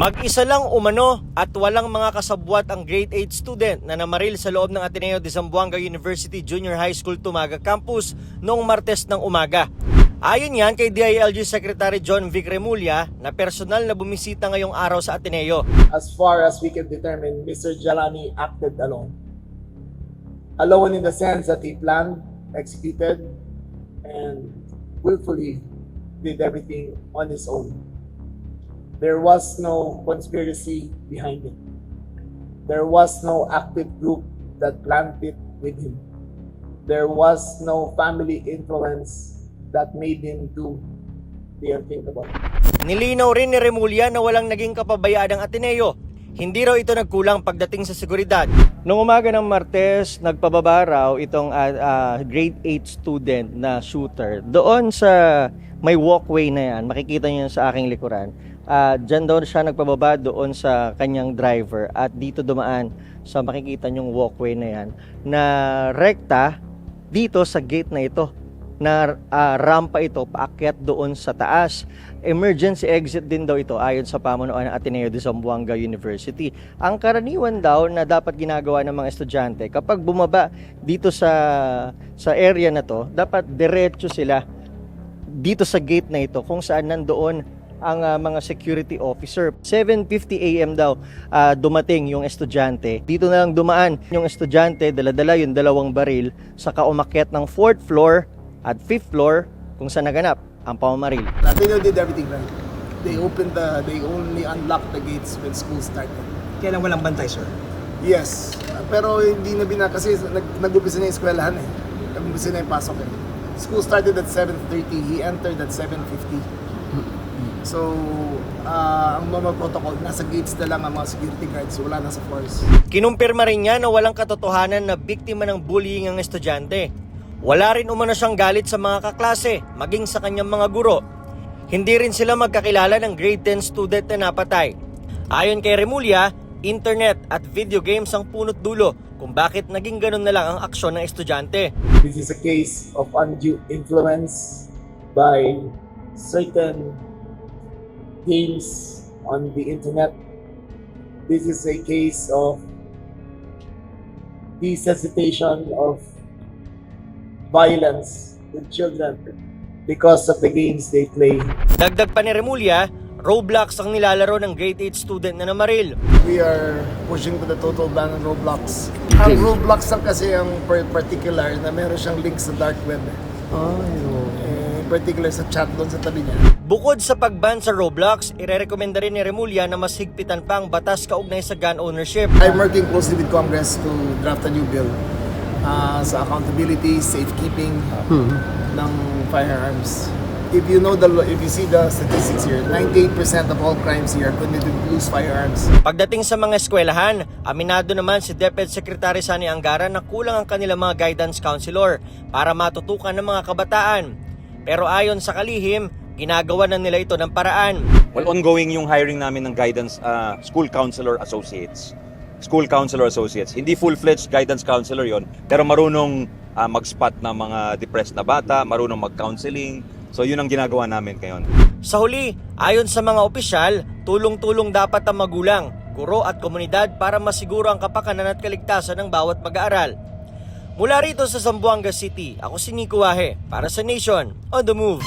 Mag-isa lang umano at walang mga kasabwat ang grade 8 student na namaril sa loob ng Ateneo de Zamboanga University Junior High School Tumaga Campus noong Martes ng umaga. Ayon yan kay DILG Secretary John Vic Remulla na personal na bumisita ngayong araw sa Ateneo. As far as we can determine, Mr. Jalani acted alone. Alone in the sense that he planned, executed, and willfully did everything on his own. There was no conspiracy behind it. There was no active group that planned it with him. There was no family influence that made him do the unthinkable. Nilinaw rin ni Remulla na walang naging kapabayaan ng Ateneo. Hindi raw ito nagkulang pagdating sa seguridad. Noong umaga ng Martes, nagpababa raw itong grade 8 student na shooter. Doon sa may walkway na yan, makikita niyo sa aking likuran. Diyan daw siya nagpababa doon sa kanyang driver at dito dumaan sa makikita niyong walkway na yan na rekta dito sa gate na ito na rampa ito paakyat doon sa taas. Emergency exit din daw ito ayon sa pamunuan ng Ateneo de Zamboanga University. Ang karaniwan daw na dapat ginagawa ng mga estudyante kapag bumaba dito sa area na to, dapat diretso sila dito sa gate na ito kung saan nandoon ang mga security officer. 7:50 AM daw dumating yung estudyante. Dito na lang dumaan yung estudyante, dala-dala yung dalawang baril, saka umakyat ng 4th floor at 5th floor kung saan naganap ang pamamaril. Latino did everything right. They only unlocked the gates when school started. Kailan walang bantay, sir? Yes, pero hindi na kasi nag-umpisa na yung eskwelahan eh. Nag-umpisa na yung pasok eh. School started at 7:30, he entered at 7:50. So, ang mga protocol, nasa gates na lang ang mga security guards, wala na sa floors. Kinumpirma rin niya na walang katotohanan na biktima ng bullying ang estudyante. Wala rin umano siyang galit sa mga kaklase, maging sa kanyang mga guro. Hindi rin sila magkakilala ng grade 10 student na napatay. Ayon kay Remulla, internet at video games ang punot dulo kung bakit naging ganun na lang ang aksyon ng estudyante. This is a case of undue influence by certain games on the internet. This is a case of desensitization of violence with children because of the games they play. Dagdag pa ni Remulla, Roblox ang nilalaro ng grade 8 student na namaril. We are pushing to the total ban on Roblox. Ang Roblox lang kasi ang particular na meron siyang link sa dark web. Particular sa chat doon sa tabi niya. Bukod sa pagban sa Roblox, irerekomenda rin ni Remulla na mas higpitan pa ang batas kaugnay sa gun ownership. I'm working closely with Congress to draft a new bill sa accountability, safekeeping ng firearms. If you see the statistics here, 98% of all crimes here are committed with loose firearms. Pagdating sa mga eskwelahan, aminado naman si DepEd Secretary Sani Angara na kulang ang kanilang mga guidance counselor para matutukan ng mga kabataan. Pero ayon sa kalihim, ginagawa na nila ito ng paraan. Well, ongoing yung hiring namin ng guidance school counselor associates. School counselor associates. Hindi full-fledged guidance counselor yon, pero marunong mag-spot ng mga depressed na bata, marunong mag-counseling. So yun ang ginagawa namin ngayon. Sa huli, ayon sa mga opisyal, tulong-tulong dapat ang magulang, guro at komunidad para masiguro ang kapakanan at kaligtasan ng bawat mag-aaral. Mula rito sa Zamboanga City, ako si Nico Wahe para sa Nation on the Move.